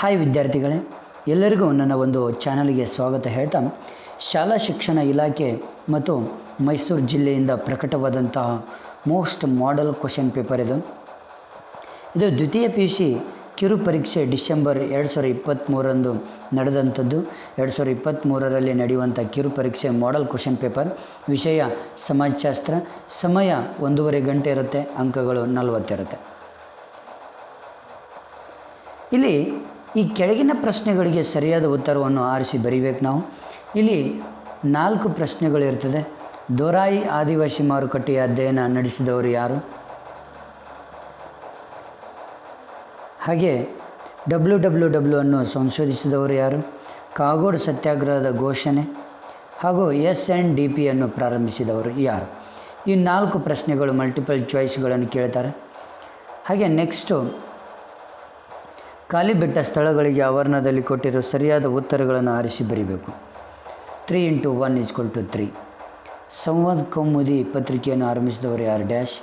Hi ವಿದ್ಯಾರ್ಥಿಗಳೇ, ಎಲ್ಲರಿಗೂ ನನ್ನ ಒಂದು ಚಾನಲ್ಗೆ ಸ್ವಾಗತ ಹೇಳ್ತಾ, ಶಾಲಾ ಶಿಕ್ಷಣ ಇಲಾಖೆ ಮತ್ತು ಮೈಸೂರು ಜಿಲ್ಲೆಯಿಂದ ಪ್ರಕಟವಾದಂತಹ ಮೋಸ್ಟ್ ಮಾಡೆಲ್ ಕ್ವಶನ್ ಪೇಪರ್ ಇದು ದ್ವಿತೀಯ PUC ಕಿರು ಪರೀಕ್ಷೆ ಡಿಸೆಂಬರ್ 2023ರಂದು ನಡೆದಂಥದ್ದು. 2023ರಲ್ಲಿ ನಡೆಯುವಂಥ ಕಿರು ಪರೀಕ್ಷೆ ಮಾಡೆಲ್ ಕ್ವಶನ್ ಪೇಪರ್. ವಿಷಯ ಸಮಾಜಶಾಸ್ತ್ರ. ಸಮಯ 1.5 ಗಂಟೆ ಇರುತ್ತೆ. ಅಂಕಗಳು 40 ಇರುತ್ತೆ. ಇಲ್ಲಿ ಈ ಕೆಳಗಿನ ಪ್ರಶ್ನೆಗಳಿಗೆ ಸರಿಯಾದ ಉತ್ತರವನ್ನು ಆರಿಸಿ ಬರೀಬೇಕು ನಾವು. ಇಲ್ಲಿ 4 ಪ್ರಶ್ನೆಗಳಿರ್ತದೆ. ದೊರಾಯಿ ಆದಿವಾಸಿ ಮಾರುಕಟ್ಟೆಯ ಅಧ್ಯಯನ ನಡೆಸಿದವರು ಯಾರು? ಹಾಗೆ WWW ಅನ್ನು ಸಂಶೋಧಿಸಿದವರು ಯಾರು? ಕಾಗೋಡು ಸತ್ಯಾಗ್ರಹದ ಘೋಷಣೆ ಹಾಗೂ SNDP ಅನ್ನು ಪ್ರಾರಂಭಿಸಿದವರು ಯಾರು? ಈ 4 ಪ್ರಶ್ನೆಗಳು ಮಲ್ಟಿಪಲ್ ಚಾಯ್ಸ್ಗಳನ್ನು ಕೇಳ್ತಾರೆ. ಹಾಗೆ ನೆಕ್ಸ್ಟು ಖಾಲಿ ಬಿಟ್ಟ ಸ್ಥಳಗಳಿಗೆ ಆವರಣದಲ್ಲಿ ಕೊಟ್ಟಿರೋ ಸರಿಯಾದ ಉತ್ತರಗಳನ್ನು ಆರಿಸಿ ಬರೀಬೇಕು. 3 × 1 = 3. ಸಂವಾದ ಕೌಮುದಿ ಪತ್ರಿಕೆಯನ್ನು ಆರಂಭಿಸಿದವರು ಯಾರು? ಡ್ಯಾಶ್.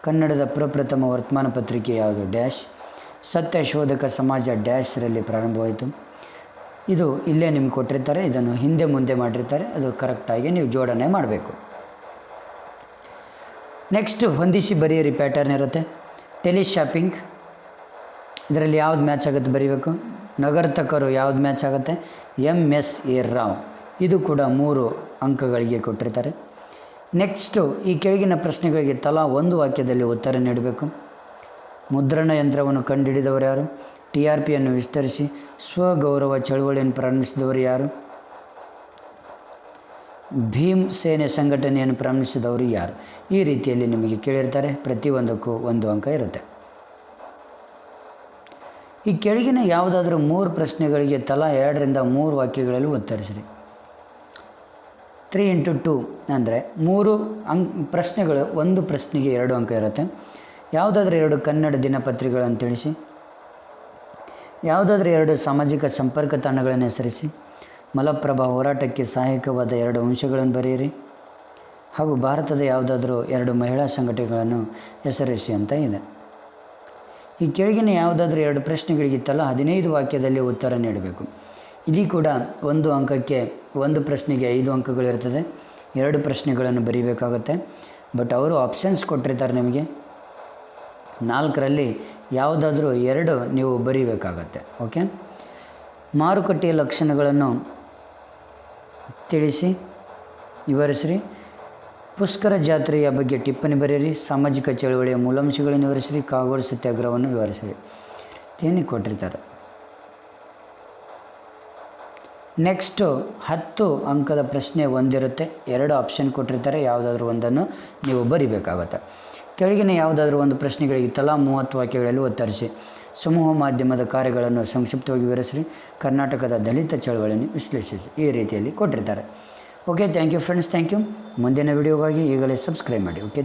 ಕನ್ನಡದ ಪ್ರಪ್ರಥಮ ವರ್ತಮಾನ ಪತ್ರಿಕೆ ಯಾವುದು? ಡ್ಯಾಶ್. ಸತ್ಯಶೋಧಕ ಸಮಾಜ ಡ್ಯಾಶ್ರಲ್ಲಿ ಪ್ರಾರಂಭವಾಯಿತು. ಇದು ಇಲ್ಲೇ ನಿಮ್ಗೆ ಕೊಟ್ಟಿರ್ತಾರೆ, ಇದನ್ನು ಹಿಂದೆ ಮುಂದೆ ಮಾಡಿರ್ತಾರೆ, ಅದು ಕರೆಕ್ಟಾಗಿ ನೀವು ಜೋಡಣೆ ಮಾಡಬೇಕು. ನೆಕ್ಸ್ಟು ಹೊಂದಿಸಿ ಬರೆಯಿರಿ ಪ್ಯಾಟರ್ನ್ ಇರುತ್ತೆ. ಟೆಲಿಶಾಪಿಂಗ್, ಇದರಲ್ಲಿ ಯಾವ್ದು ಮ್ಯಾಚ್ ಆಗುತ್ತೆ ಬರೀಬೇಕು. ನಗರ್ತಕರು ಯಾವ್ದು ಮ್ಯಾಚ್ ಆಗುತ್ತೆ? MS.A. ರಾವ್. ಇದು ಕೂಡ 3 ಅಂಕಗಳಿಗೆ ಕೊಟ್ಟಿರ್ತಾರೆ. ನೆಕ್ಸ್ಟು ಈ ಕೆಳಗಿನ ಪ್ರಶ್ನೆಗಳಿಗೆ ತಲಾ 1 ವಾಕ್ಯದಲ್ಲಿ ಉತ್ತರ ನೀಡಬೇಕು. ಮುದ್ರಣ ಯಂತ್ರವನ್ನು ಕಂಡುಹಿಡಿದವರು ಯಾರು? TRPಯನ್ನು ವಿಸ್ತರಿಸಿ ಸ್ವಗೌರವ ಚಳವಳಿಯನ್ನು ಪ್ರಾರಂಭಿಸಿದವರು ಯಾರು? ಭೀಮ್ ಸೇನೆ ಸಂಘಟನೆಯನ್ನು ಪ್ರಾರಂಭಿಸಿದವರು ಯಾರು? ಈ ರೀತಿಯಲ್ಲಿ ನಿಮಗೆ ಕೇಳಿರ್ತಾರೆ. ಪ್ರತಿಯೊಂದಕ್ಕೂ 1 ಅಂಕ ಇರುತ್ತೆ. ಈ ಕೆಳಗಿನ ಯಾವುದಾದ್ರೂ 3 ಪ್ರಶ್ನೆಗಳಿಗೆ ತಲಾ 2 ರಿಂದ 3 ವಾಕ್ಯಗಳಲ್ಲಿ ಉತ್ತರಿಸಿರಿ. 3 × 2 ಅಂದರೆ 3 ಪ್ರಶ್ನೆಗಳು, 1 ಪ್ರಶ್ನೆಗೆ 2 ಅಂಕ ಇರುತ್ತೆ. ಯಾವುದಾದ್ರೂ 2 ಕನ್ನಡ ದಿನಪತ್ರಿಕೆಗಳನ್ನು ತಿಳಿಸಿ. ಯಾವುದಾದ್ರೂ 2 ಸಾಮಾಜಿಕ ಸಂಪರ್ಕ ತಾಣಗಳನ್ನು ಹೆಸರಿಸಿ. ಮಲಪ್ರಭಾ ಹೋರಾಟಕ್ಕೆ ಸಹಾಯಕವಾದ 2 ಅಂಶಗಳನ್ನು ಬರೆಯಿರಿ. ಹಾಗೂ ಭಾರತದ ಯಾವುದಾದ್ರೂ 2 ಮಹಿಳಾ ಸಂಘಟನೆಗಳನ್ನು ಹೆಸರಿಸಿ ಅಂತ ಇದೆ. ಈ ಕೆಳಗಿನ ಯಾವುದಾದ್ರೂ 2 ಪ್ರಶ್ನೆಗಳಿಗೆ ತಲಾ 15 ವಾಕ್ಯದಲ್ಲಿ ಉತ್ತರ ನೀಡಬೇಕು. ಇಲ್ಲಿ ಕೂಡ 1 ಅಂಕಕ್ಕೆ 1 ಪ್ರಶ್ನೆಗೆ 5 ಅಂಕಗಳಿರ್ತದೆ. 2 ಪ್ರಶ್ನೆಗಳನ್ನು ಬರೀಬೇಕಾಗುತ್ತೆ. ಬಟ್ ಅವರು ಆಪ್ಷನ್ಸ್ ಕೊಟ್ಟಿರ್ತಾರೆ ನಿಮಗೆ. 4ರಲ್ಲಿ ಯಾವುದಾದ್ರೂ 2 ನೀವು ಬರೀಬೇಕಾಗತ್ತೆ. ಓಕೆ. ಮಾರುಕಟ್ಟೆಯ ಲಕ್ಷಣಗಳನ್ನು ತಿಳಿಸಿ, ವಿವರಿಸಿರಿ. ಪುಷ್ಕರ ಜಾತ್ರೆಯ ಬಗ್ಗೆ ಟಿಪ್ಪಣಿ ಬರೆಯಿರಿ. ಸಾಮಾಜಿಕ ಚಳವಳಿಯ ಮೂಲಾಂಶಗಳನ್ನು ವಿವರಿಸಿರಿ. ಕಾಗೋಡು ಸತ್ಯಾಗ್ರಹವನ್ನು ವಿವರಿಸಿರಿ. ಏನೇ ಕೊಟ್ಟಿರ್ತಾರೆ. ನೆಕ್ಸ್ಟು 10 ಅಂಕದ ಪ್ರಶ್ನೆ ಒಂದಿರುತ್ತೆ. 2 ಆಪ್ಷನ್ ಕೊಟ್ಟಿರ್ತಾರೆ. ಯಾವುದಾದ್ರೂ ಒಂದನ್ನು ನೀವು ಬರಿಬೇಕಾಗುತ್ತೆ. ಕೆಳಗಿನ ಯಾವುದಾದ್ರೂ 1 ಪ್ರಶ್ನೆಗಳಿಗೆ ತಲಾ 30 ವಾಕ್ಯಗಳಲ್ಲಿ ಉತ್ತರಿಸಿ. ಸಮೂಹ ಮಾಧ್ಯಮದ ಕಾರ್ಯಗಳನ್ನು ಸಂಕ್ಷಿಪ್ತವಾಗಿ ವಿವರಿಸಿರಿ. ಕರ್ನಾಟಕದ ದಲಿತ ಚಳವಳಿಯನ್ನು ವಿಶ್ಲೇಷಿಸಿ. ಈ ರೀತಿಯಲ್ಲಿ ಕೊಟ್ಟಿರ್ತಾರೆ. Okay, thank you friends, thank you. ಮುಂದಿನ ವಿಡಿಯೋಗಾಗಿ ಈಗಲೇ ಸಬ್ಸ್ಕ್ರೈಬ್ ಮಾಡಿ. ಓಕೆ.